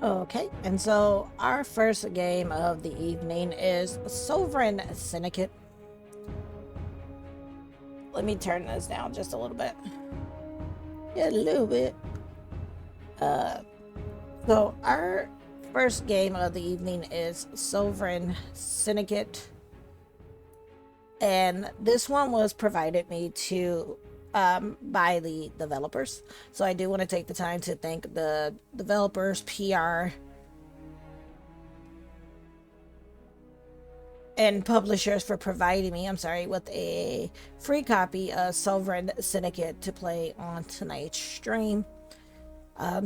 Okay, and so our first game of the evening is Sovereign Syndicate. Let me turn this down just a little bit. Yeah, a little bit. So our first game of the evening is Sovereign Syndicate. And this one was provided me to by the developers. So I do want to take the time to thank the developers, PR, and publishers for providing me, with a free copy of Sovereign Syndicate to play on tonight's stream.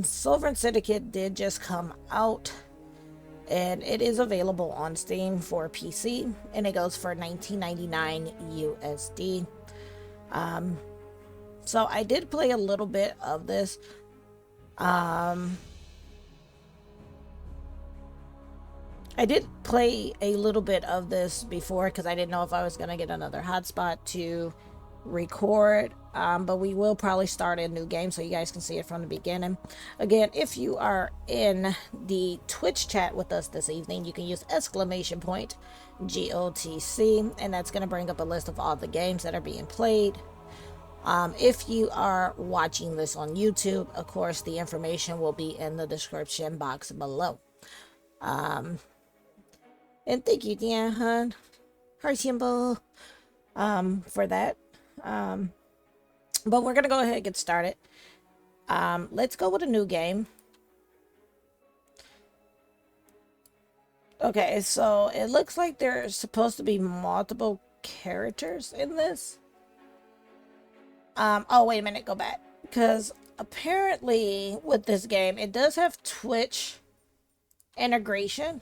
Sovereign Syndicate did just come out, and it is available on Steam for PC, and it goes for $19.99 USD. So I did play a little bit of this. I did play a little bit of this before because I didn't know if I was going to get another hotspot to record, but we will probably start a new game so you guys can see it from the beginning. Again, if you are in the Twitch chat with us this evening, you can use !GOTC, and that's going to bring up a list of all the games that are being played. If you are watching this on YouTube, of course, the information will be in the description box below. And thank you, Dan, hun. Heart symbol, for that. But we're going to go ahead and get started. Let's go with a new game. Okay, so it looks like there's supposed to be multiple characters in this. Oh, wait a minute, go back. Because apparently with this game, it does have Twitch integration.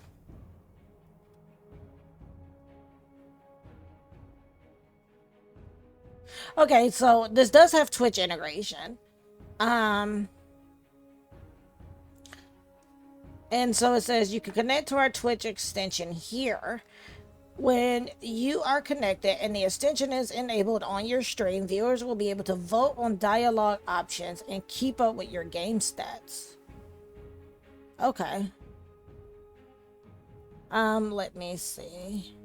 Okay, so this does have Twitch integration. And so it says you can connect to our Twitch extension here. When you are connected and the extension is enabled on your stream, viewers will be able to vote on dialogue options and keep up with your game stats. Okay. Let me see.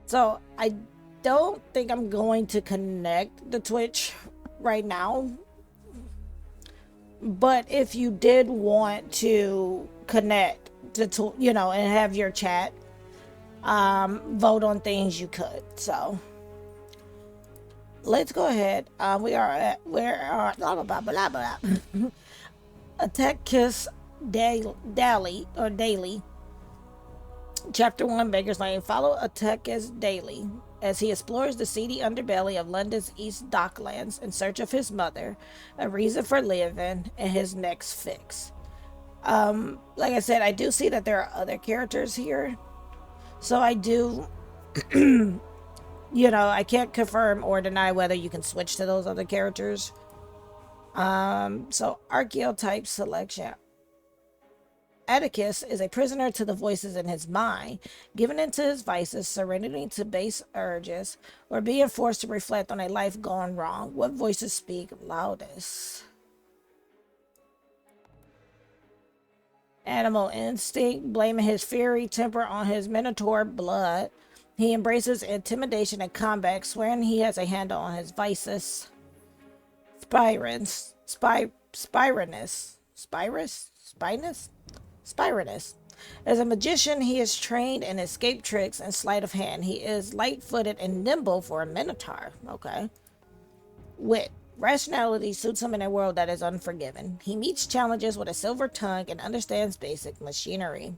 So I don't think I'm going to connect the Twitch right now. But if you did want to connect to and have your chat, vote on things, you could. So let's go ahead. We are at blah blah blah blah blah. Attack Kiss Daily. Chapter 1, Baker's Lane. Follow Atticus daily as he explores the seedy underbelly of London's East Docklands in search of his mother, a reason for living, and his next fix. Like I said, I do see that there are other characters here. So I do, I can't confirm or deny whether you can switch to those other characters. So archetype selection. Atticus is a prisoner to the voices in his mind, given into his vices, surrendering to base urges, or being forced to reflect on a life gone wrong. What voices speak loudest? Animal instinct, blaming his fiery temper on his minotaur blood. He embraces intimidation and combat, swearing he has a handle on his vices. Spyrinus. As a magician, he is trained in escape tricks and sleight of hand. He is light-footed and nimble for a minotaur. Okay. Wit. Rationality suits him in a world that is unforgiving. He meets challenges with a silver tongue and understands basic machinery.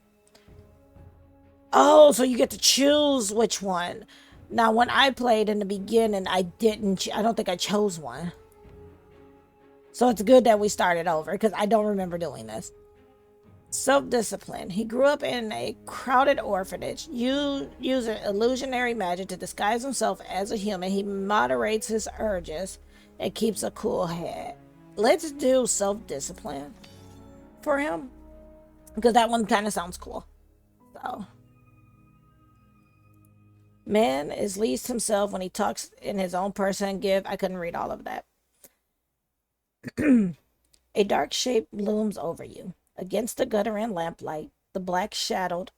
Oh, so you get to choose which one. Now, when I played in the beginning, I don't think I chose one. So it's good that we started over, because I don't remember doing this. Self-discipline. He grew up in a crowded orphanage. Using illusionary magic to disguise himself as a human, he moderates his urges and keeps a cool head. Let's do self-discipline for him, because that one kind of sounds cool. So Man is least himself when he talks in his own person. Give. I couldn't read all of that. A dark shape looms over you. Against the guttering lamplight, the black shadowed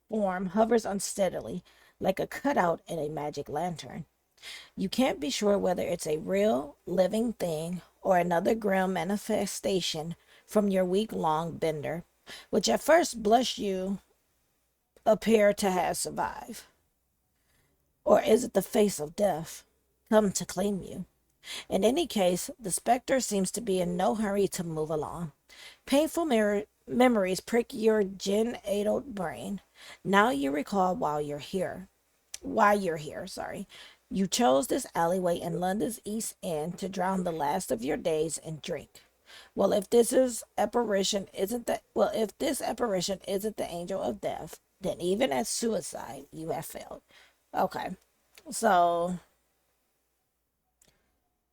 form hovers unsteadily, like a cutout in a magic lantern. You can't be sure whether it's a real, living thing or another grim manifestation from your week-long bender, which at first blush you appear to have survived. Or is it the face of death, come to claim you? In any case, the specter seems to be in no hurry to move along. Painful memories prick your gin-addled brain. Now you recall why you're here, sorry. You chose this alleyway in London's East End to drown the last of your days in drink. Well, if this apparition isn't the angel of death, then even at suicide, you have failed. Okay. So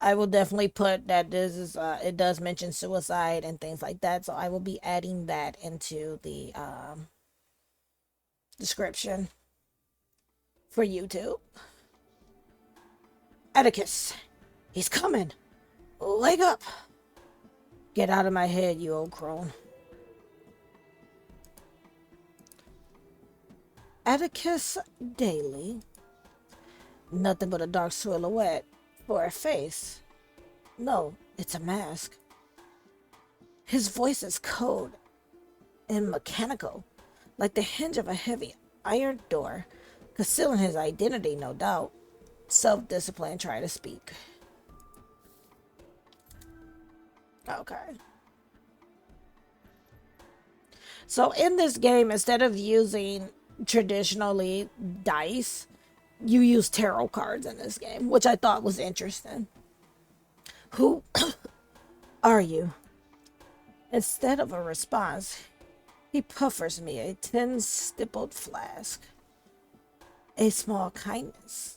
I will definitely put that this is it does mention suicide and things like that, so I will be adding that into the description for YouTube. Atticus, he's coming. Wake up. Get out of my head, you old crone. Atticus Daly. Nothing but a dark silhouette for a face. No, it's a mask. His voice is cold and mechanical, like the hinge of a heavy iron door, concealing his identity, no doubt. Self-discipline, try to speak. Okay. So in this game, instead of using traditionally dice, you use tarot cards in this game, which I thought was interesting. Who are you? Instead of a response, he puffers me a tin stippled flask. A small kindness.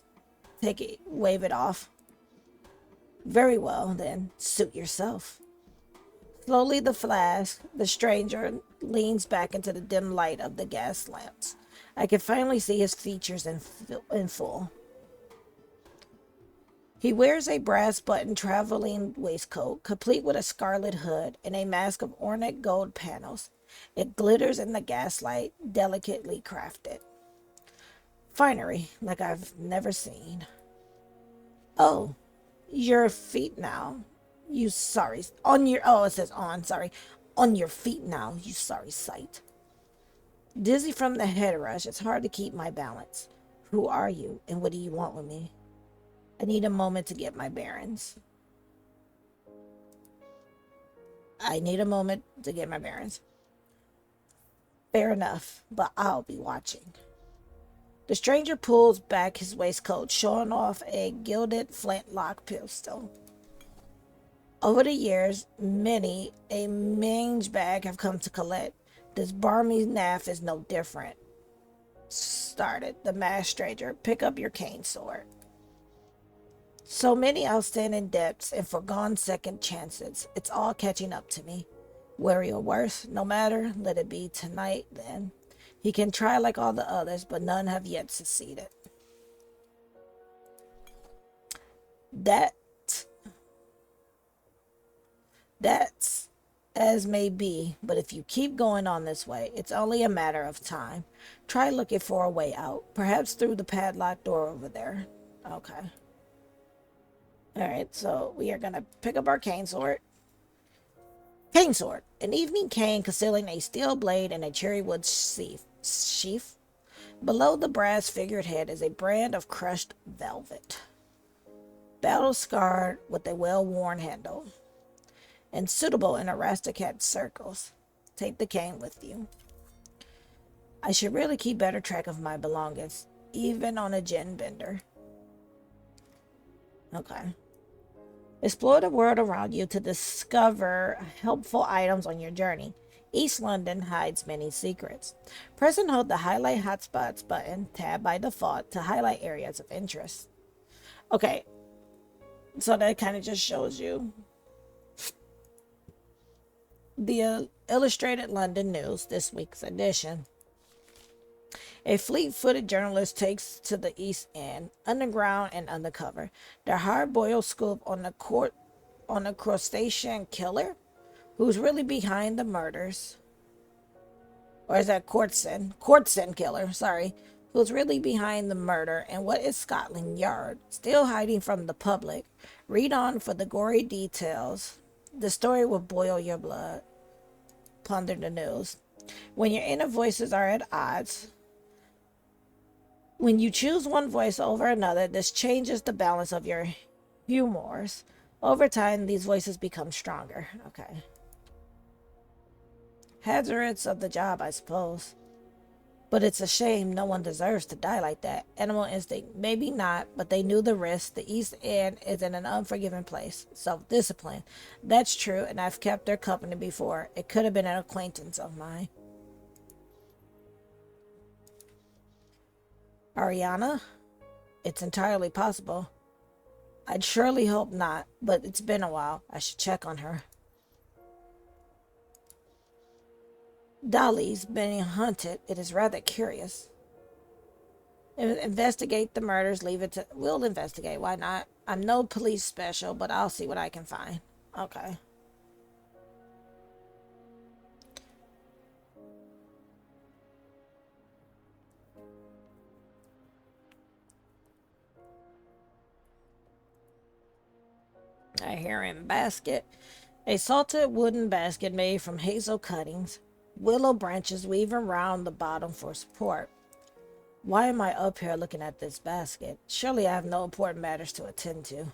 Take it, wave it off. Very well, then, suit yourself. Slowly the stranger leans back into the dim light of the gas lamps. I can finally see his features in full. He wears a brass button traveling waistcoat, complete with a scarlet hood and a mask of ornate gold panels. It glitters in the gaslight, delicately crafted. Finery like I've never seen. Oh, your feet now. You sorry. It says on, sorry. On your feet now, you sorry sight. Dizzy from the head rush, it's hard to keep my balance. Who are you, and what do you want with me? I need a moment to get my bearings. Fair enough, but I'll be watching. The stranger pulls back his waistcoat, showing off a gilded flintlock pistol. Over the years, many a mange bag have come to collect. This barmy naff is no different. Started the masked stranger. Pick up your cane sword. So many outstanding debts and foregone second chances. It's all catching up to me. Worry or worse, no matter, let it be tonight then. He can try like all the others, but none have yet succeeded. That's as may be, but if you keep going on this way, it's only a matter of time. Try looking for a way out, perhaps through the padlocked door over there. Okay. Alright, so we are going to pick up our cane sword. Cane sword, an evening cane concealing a steel blade and a cherry wood sheath. Below the brass figured head is a brand of crushed velvet, battle scarred with a well-worn handle, and suitable in aristocrat circles. Take the cane with you. I should really keep better track of my belongings, even on a gin bender. Okay. Explore the world around you to discover helpful items on your journey. East London hides many secrets. Press and hold the Highlight Hotspots button, tab by default, to highlight areas of interest. Okay, so that kind of just shows you the Illustrated London News, this week's edition. A fleet-footed journalist takes to the East End, underground and undercover. Their hard-boiled scoop on a crustacean killer who's really behind the murders. Or is that Courtson? Courtson killer, sorry. Who's really behind the murder, and what is Scotland Yard? Still hiding from the public. Read on for the gory details. The story will boil your blood. Ponder the news. When your inner voices are at odds, when you choose one voice over another, this changes the balance of your humors. Over time, these voices become stronger. Okay. Hazards of the job, I suppose. But it's a shame no one deserves to die like that. Animal instinct. Maybe not, but they knew the risk. The East End is in an unforgiving place. Self-discipline. That's true, and I've kept their company before. It could have been an acquaintance of mine. Ariana? It's entirely possible. I'd surely hope not, but it's been a while. I should check on her. Dolly's being hunted. It is rather curious. Investigate the murders. Leave it to... We'll investigate. Why not? I'm no police special, but I'll see what I can find. Okay. A herring basket. A salted wooden basket made from hazel cuttings. Willow branches weaving around the bottom for support. Why am I up here looking at this basket? Surely I have no important matters to attend to.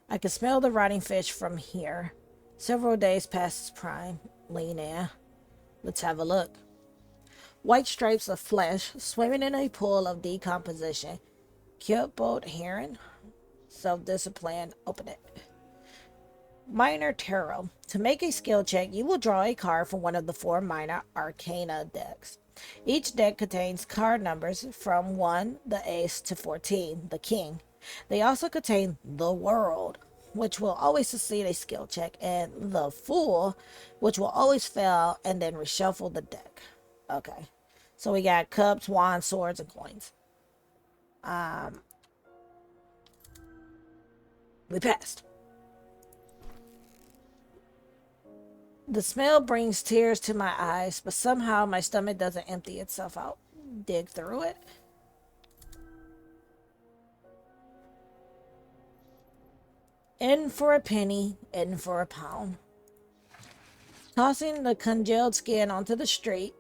I can smell the rotting fish from here. Several days past its prime. Lean in. Let's have a look. White stripes of flesh swimming in a pool of decomposition. Killboat herring. Self-discipline. Open it. Minor Tarot. To make a skill check, you will draw a card from one of the 4 minor arcana decks. Each deck contains card numbers from 1, the ace, to 14, the king. They also contain the world, which will always succeed a skill check, and the fool, which will always fail, and then reshuffle the deck. Okay. So we got cups, wands, swords, and coins. We passed. The smell brings tears to my eyes, but somehow my stomach doesn't empty itself out. Dig through it. In for a penny, in for a pound. Tossing the congealed skin onto the street,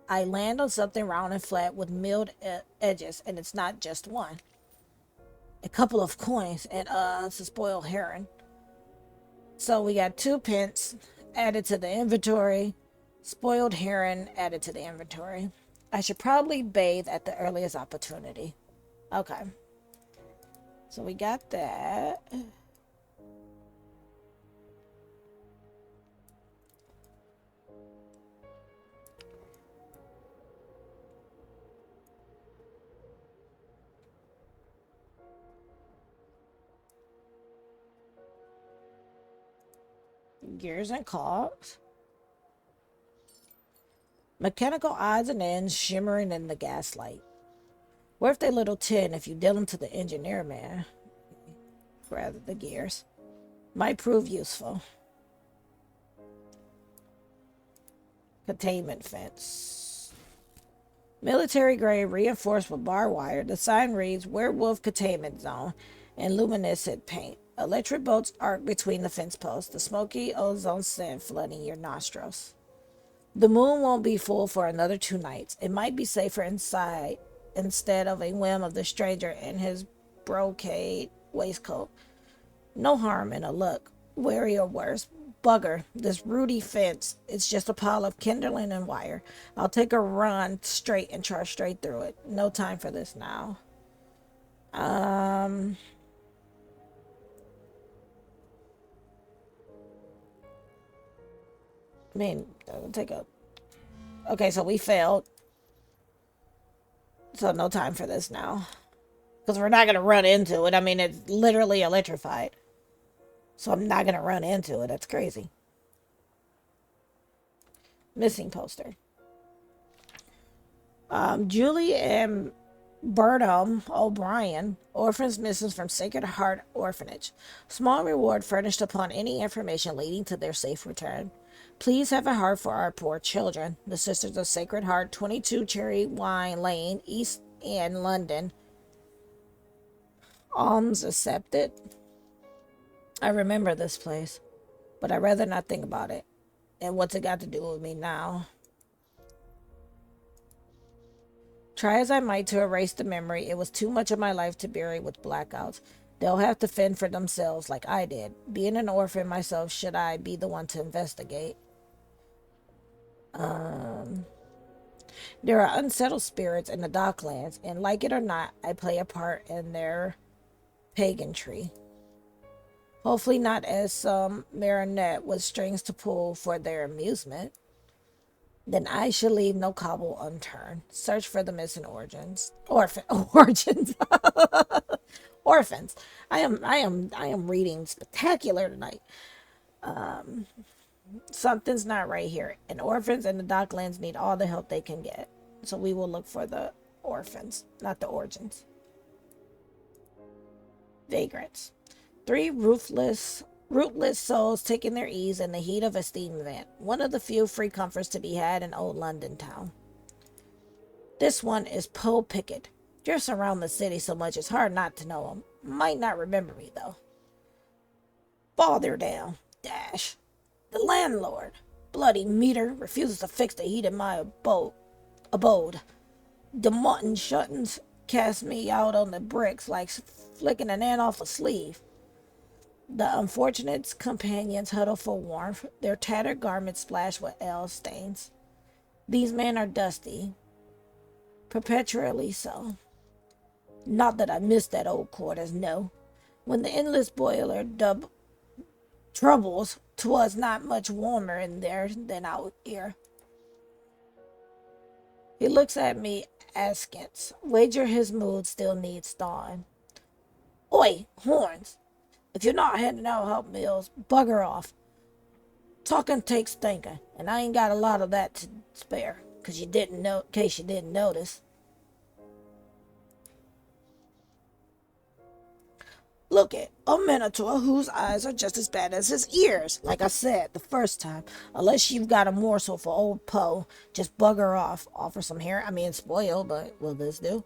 I land on something round and flat with milled edges, and it's not just one. A couple of coins, and it's a spoiled herring. So we got 2 pence added to the inventory. Spoiled heron added to the inventory. I should probably bathe at the earliest opportunity. Okay. So we got that. Gears and cogs. Mechanical odds and ends shimmering in the gaslight. Worth a little tin if you deal them to the engineer man. Rather the gears. Might prove useful. Containment fence. Military grade reinforced with barbed wire. The sign reads Werewolf Containment Zone and luminescent paint. Electric bolts arc between the fence posts, the smoky ozone scent flooding your nostrils. The moon won't be full for another 2 nights. It might be safer inside instead of a whim of the stranger in his brocade waistcoat. No harm in a look. Wary or worse. Bugger, this Rudy fence. It's just a pile of kindling and wire. I'll take a run straight and charge straight through it. No time for this now. I mean, take a... Okay, so we failed. So no time for this now. Because we're not going to run into it. I mean, it's literally electrified. So I'm not going to run into it. That's crazy. Missing poster. Julie and Burnham O'Brien, orphans missing from Sacred Heart Orphanage. Small reward furnished upon any information leading to their safe return. Please have a heart for our poor children. The Sisters of Sacred Heart, 22 Cherry Wine Lane, East End, London. Alms accepted. I remember this place, but I'd rather not think about it. And what's it got to do with me now? Try as I might to erase the memory, it was too much of my life to bury with blackouts. They'll have to fend for themselves like I did. Being an orphan myself, should I be the one to investigate? There are unsettled spirits in the docklands, and like it or not, I play a part in their pageantry. Hopefully not as some marionette with strings to pull for their amusement. Then I shall leave no cobble unturned. Search for the missing orphans. Orphans. I am reading spectacular tonight. Something's not right here. And orphans in the docklands need all the help they can get. So we will look for the orphans, not the origins. Vagrants. Three rootless souls taking their ease in the heat of a steam event. One of the few free comforts to be had in old London town. This one is Poe Pickett. Drifts around the city so much it's hard not to know him. Might not remember me though. Bother down. Dash. The landlord. Bloody meter refuses to fix the heat in my abode. The mutton shuttings cast me out on the bricks like flicking an ant off a sleeve. The unfortunate's companions huddle for warmth, their tattered garments splashed with ale stains. These men are dusty, perpetually so. Not that I miss that old quarters, no. When the endless boiler troubles, 'twas not much warmer in there than out here. He looks at me askance. Wager his mood still needs thawing. Oi, horns! If you're not handing out help meals, bugger off. Talking takes thinking, and I ain't got a lot of that to spare, in case you didn't notice. Look at a minotaur whose eyes are just as bad as his ears. Like I said the first time, unless you've got a morsel for old Poe, just bugger off. Offer some hair. Spoil, but will this do?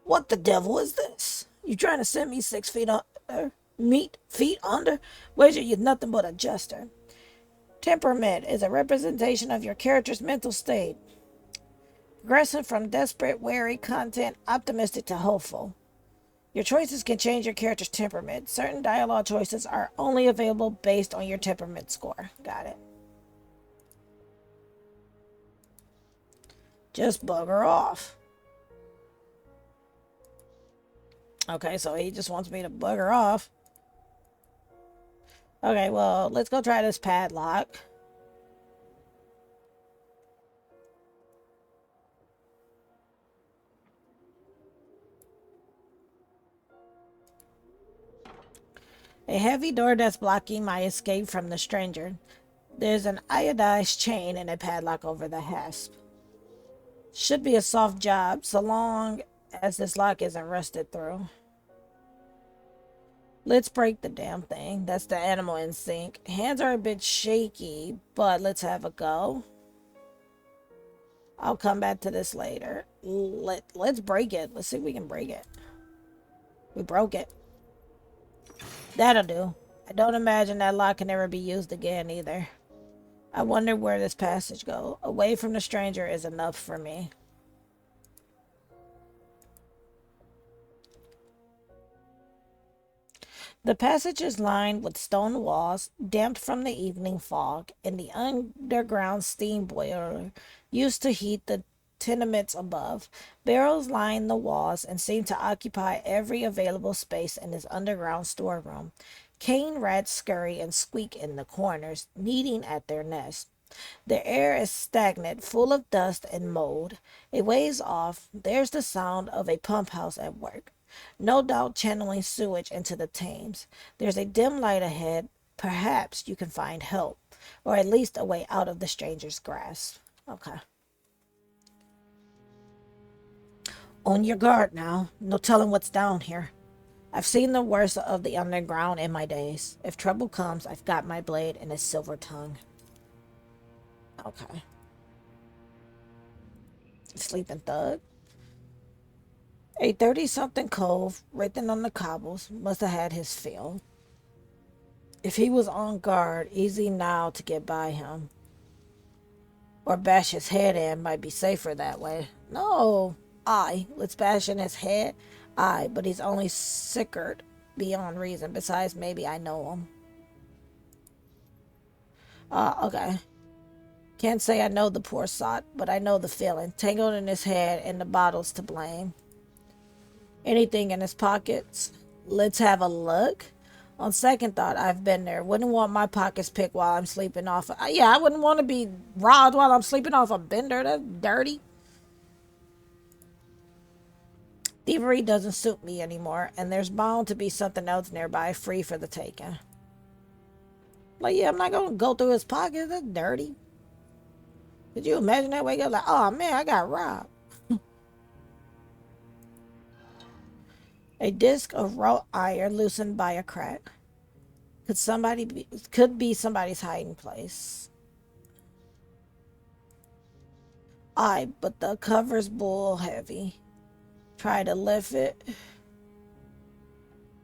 What the devil is this? You trying to send me 6 feet under? Feet under? Wager you're nothing but a jester. Temperament is a representation of your character's mental state. Progressing from desperate, wary content, optimistic to hopeful. Your choices can change your character's temperament. Certain dialogue choices are only available based on your temperament score. Got it. Just bugger off. Okay, so he just wants me to bugger off. Okay, well, let's go try this padlock. A heavy door that's blocking my escape from the stranger. There's an iodized chain and a padlock over the hasp. Should be a soft job, so long as this lock isn't rusted through. Let's break the damn thing. That's the animal instinct. Hands are a bit shaky, but let's have a go. I'll come back to this later. Let's break it. Let's see if we can break it. We broke it. That'll do. I don't imagine that lock can ever be used again either. I wonder where this passage goes. Away from the stranger is enough for me. The passage is lined with stone walls, damped from the evening fog, and the underground steam boiler used to heat the tenements above. Barrels line the walls and seem to occupy every available space in this underground storeroom. Cane rats scurry and squeak in the corners, kneading at their nest. The air is stagnant, full of dust and mold. A ways off, there's the sound of a pump house at work. No doubt channeling sewage into the Thames. There's a dim light ahead. Perhaps you can find help, or at least a way out of the stranger's grasp. Okay. On your guard now. No telling what's down here. I've seen the worst of the underground in my days. If trouble comes, I've got my blade and a silver tongue. Okay. Sleeping thug. A 30-something cove, written on the cobbles, must have had his fill. If he was on guard, easy now to get by him. Or bash his head in, might be safer that way. No, let's bash in his head. But he's only sickered beyond reason. Besides, maybe I know him. Okay. Can't say I know the poor sot, but I know the feeling. Tangled in his head and the bottles to blame. Anything in his pockets? Let's have a look. On second thought, I've been there. Wouldn't want my pockets picked while I'm sleeping off. Yeah, I wouldn't want to be robbed while I'm sleeping off a bender. That's dirty. Thievery doesn't suit me anymore, and there's bound to be something else nearby free for the taking. Like, yeah, I'm not going to go through his pockets. That's dirty. Could you imagine that? Wake up like, oh man, I got robbed. A disc of wrought iron loosened by a crack. Could be somebody's hiding place. But the cover's bull heavy. Try to lift it.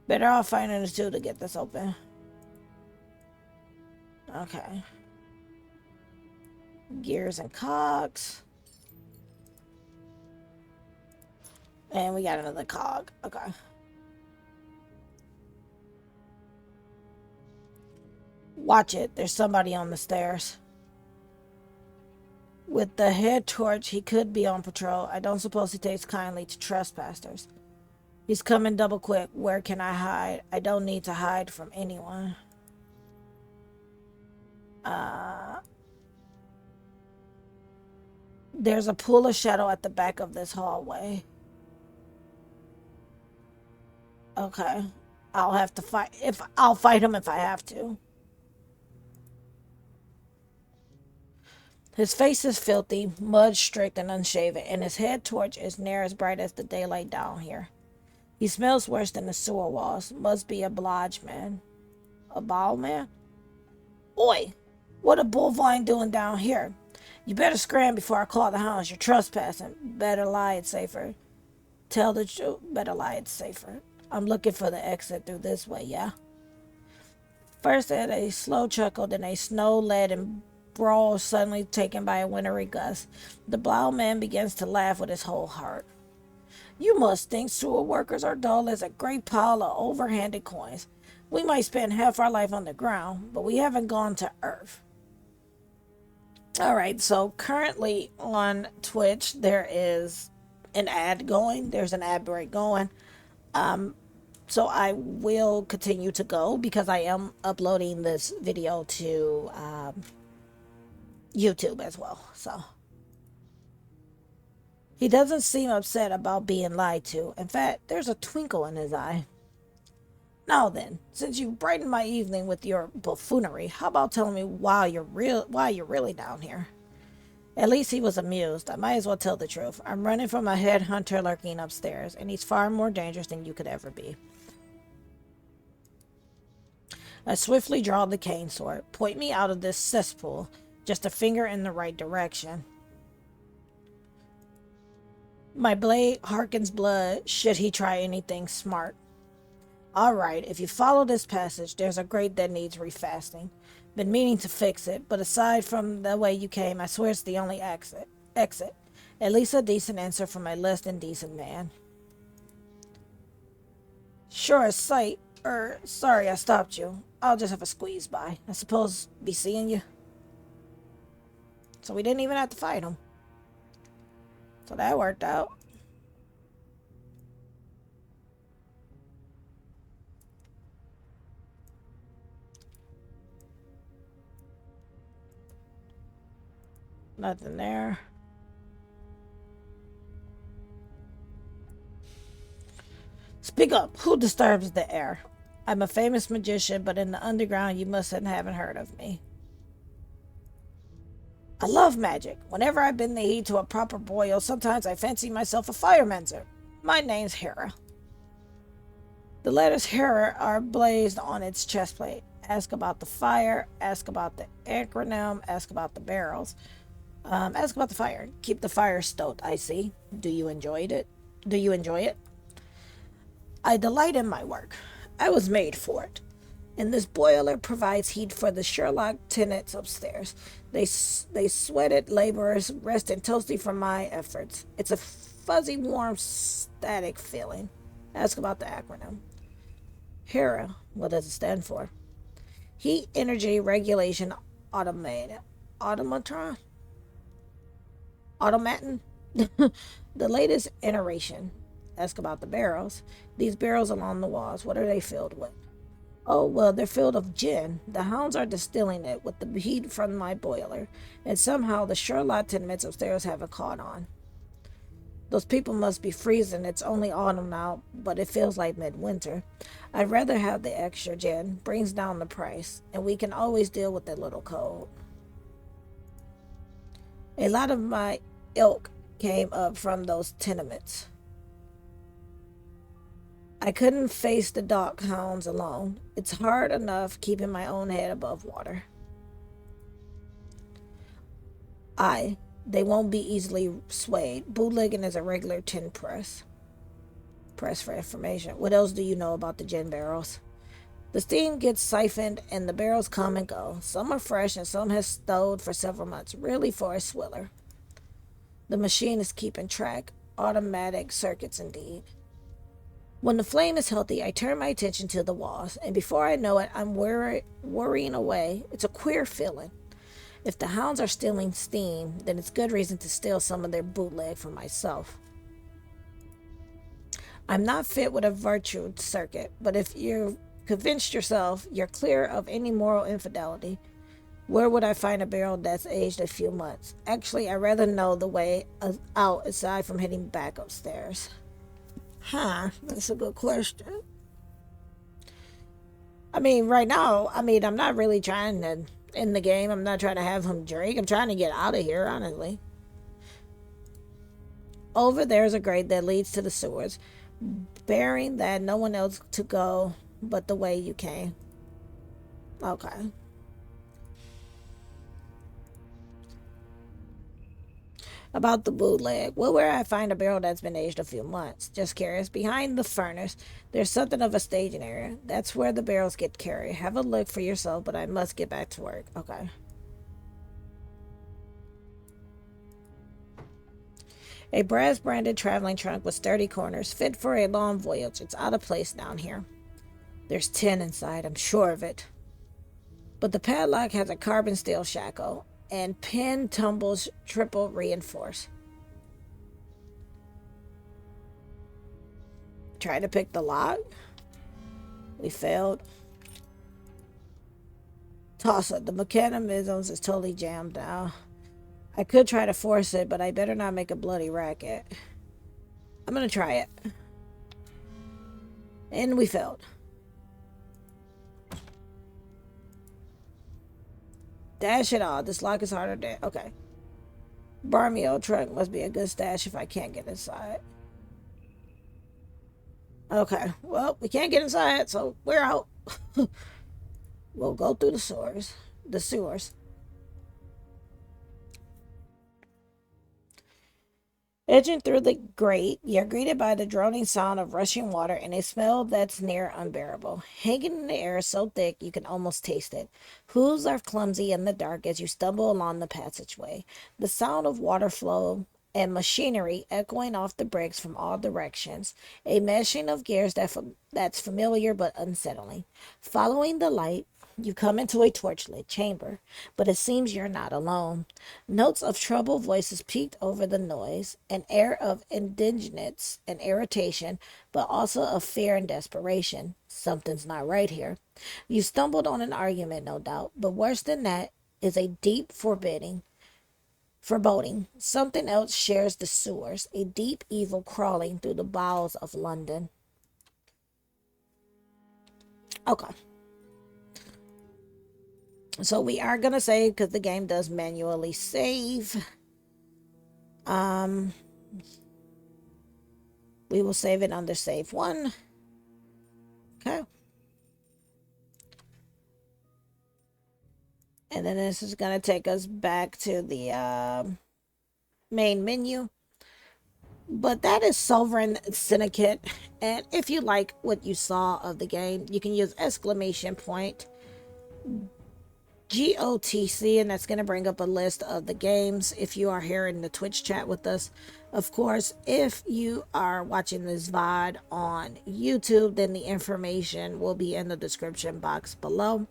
Better off finding a tool to get this open. Okay. Gears and cogs. And we got another cog. Okay. Watch it. There's somebody on the stairs. With the head torch, he could be on patrol. I don't suppose he takes kindly to trespassers. He's coming double quick. Where can I hide? I don't need to hide from anyone. There's a pool of shadow at the back of this hallway. Okay. I'll have to fight. I'll fight him if I have to. His face is filthy, mud-streaked and unshaven, and his head torch is near as bright as the daylight down here. He smells worse than the sewer walls. Must be a blodge man. A ball man? Oi! What a bullvine doing down here? You better scram before I call the hounds. You're trespassing. Better lie, it's safer. Tell the truth. Better lie, it's safer. I'm looking for the exit through this way, yeah? First at a slow chuckle, then a snow-laden brawl suddenly taken by a wintry gust. The bald man begins to laugh with his whole heart. You must think sewer workers are dull as a great pile of overhanded coins. We might spend half our life on the ground, but we haven't gone to Earth. Alright, so currently on Twitch there is an ad going. There's an ad break going. So I will continue to go because I am uploading this video to YouTube as well. So he doesn't seem upset about being lied to. In fact, there's a twinkle in his eye. Now then, since you've brightened my evening with your buffoonery, how about telling me why you're really down here? At least he was amused. I might as well tell the truth. I'm running from a headhunter lurking upstairs, and he's far more dangerous than you could ever be. I swiftly draw the cane sword. Point me out of this cesspool. Just a finger in the right direction. My blade harkens blood should he try anything smart. Alright, if you follow this passage, there's a grate that needs refasting. Been meaning to fix it, but aside from the way you came, I swear it's the only exit. At least a decent answer from a less than decent man. Sure as sight. Sorry I stopped you. I'll just have a squeeze by. I suppose be seeing you. So we didn't even have to fight him. So that worked out. Nothing there. Speak up. Who disturbs the air? I'm a famous magician, but in the underground you mustn't haven't heard of me. I love magic. Whenever I bend the heat to a proper boil, sometimes I fancy myself a firemancer. My name's Hera. The letters Hera are blazed on its chest plate. Ask about the fire, ask about the acronym, ask about the barrels. Ask about the fire. Keep the fire stoked, I see. Do you enjoy it? Do you enjoy it? I delight in my work. I was made for it. And this boiler provides heat for the Sherlock tenants upstairs. They sweated laborers resting toasty from my efforts. It's a fuzzy, warm, static feeling. Ask about the acronym. HERA, what does it stand for? Heat Energy Regulation Automated. Automatron? Automaton? The latest iteration. Ask about the barrels. These barrels along the walls, what are they filled with? Oh, well, they're filled with gin. The hounds are distilling it with the heat from my boiler, and somehow the Sherlock tenements upstairs haven't caught on. Those people must be freezing. It's only autumn now, but it feels like midwinter. I'd rather have the extra gin. Brings down the price, and we can always deal with a little cold. A lot of my ilk came up from those tenements. I couldn't face the dark hounds alone. It's hard enough keeping my own head above water. They won't be easily swayed. Bootlegging is a regular tin press. Press for information. What else do you know about the gin barrels? The steam gets siphoned and the barrels come and go. Some are fresh and some have stowed for several months. Really for a swiller. The machine is keeping track. Automatic circuits indeed. When the flame is healthy, I turn my attention to the walls, and before I know it, I'm worrying away. It's a queer feeling. If the hounds are stealing steam, then it's good reason to steal some of their bootleg for myself. I'm not fit with a virtue circuit, but if you've convinced yourself you're clear of any moral infidelity, where would I find a barrel that's aged a few months? Actually, I'd rather know the way out aside from heading back upstairs. That's a good question. I mean, right now, I'm not really trying to end the game. I'm not trying to have him drink. I'm trying to get out of here, honestly. Over there's a grate that leads to the sewers, bearing that no one else to go but the way you came. Okay. About the bootleg. Well, where I find a barrel that's been aged a few months. Just curious. Behind the furnace, there's something of a staging area. That's where the barrels get carried. Have a look for yourself, but I must get back to work. Okay. A brass-branded traveling trunk with sturdy corners, fit for a long voyage. It's out of place down here. There's tin inside, I'm sure of it. But the padlock has a carbon steel shackle, and pin tumbles triple reinforced. Try to pick the lock. We failed. Toss it. The mechanisms is totally jammed now. I could try to force it, but I better not make a bloody racket. I'm gonna try it. And we failed. Dash it all. This lock is harder than... Okay. Barmy old truck must be a good stash if I can't get inside. Okay. Well, we can't get inside, so we're out. We'll go through the sewers. Edging through the grate, you're greeted by the droning sound of rushing water and a smell that's near unbearable. Hanging in the air so thick you can almost taste it. Hooves are clumsy in the dark as you stumble along the passageway. The sound of water flow and machinery echoing off the bricks from all directions. A meshing of gears that's familiar but unsettling. Following the light, you come into a torchlit chamber, but it seems you're not alone. Notes of troubled voices peeked over the noise, an air of indigence and irritation, but also of fear and desperation. Something's not right here. You stumbled on an argument, no doubt, but worse than that is a deep foreboding. Something else shares the sewers, a deep evil crawling through the bowels of London. Okay. So we are going to save because the game does manually save. We will save it under save 1. Okay. And then this is going to take us back to the main menu. But that is Sovereign Syndicate. And if you like what you saw of the game, you can use exclamation point GOTC, and that's going to bring up a list of the games if you are here in the Twitch chat with us. Of course, if you are watching this VOD on YouTube, then the information will be in the description box below.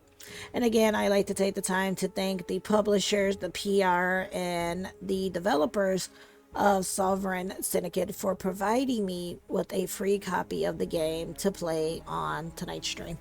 And again, I like to take the time to thank the publishers, the PR, and the developers of Sovereign Syndicate for providing me with a free copy of the game to play on tonight's stream.